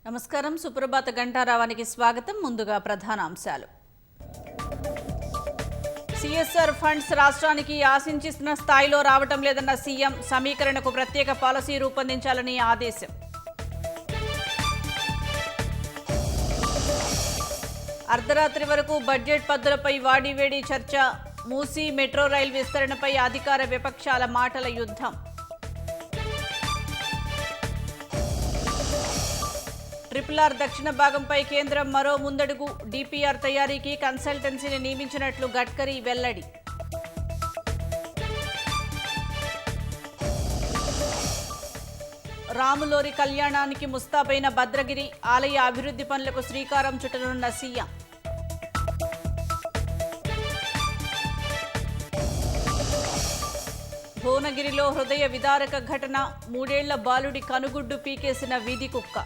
నమస్కారం. సుప్రభాత గంటారావానికి స్వాగతం. ముందుగా ప్రధాన అంశాలు. సిఎస్ఆర్ ఫండ్స్ రాష్ట్రానికి ఆశించిన స్థాయిలో రావటం లేదన్న సీఎం. సమీకరణకు ప్రత్యేక పాలసీ రూపొందించాలని ఆదేశం. అర్ధరాత్రి వరకు బడ్జెట్ పద్దులపై వాడివేడి చర్చ. మూసీ మెట్రో రైల్ విస్తరణపై అధికార విపక్షాల మాటల యుద్ధం. ట్రిపుల్ దక్షిణ భాగంపై కేంద్రం మరో ముందడుగు. డిపిఆర్ తయారీకి కన్సల్టెన్సీని నియమించినట్లు గడ్కరీ వెల్లడి. రాములోరి కళ్యాణానికి ముస్తాబైన భద్రగిరి. ఆలయ అభివృద్ధి పనులకు శ్రీకారం చుట్టనున్న సీఎం. భువనగిరిలో హృదయ విదారక ఘటన. 3 ఏళ్ల బాలుడి కనుగుడ్డు పీకేసిన వీధి కుక్క.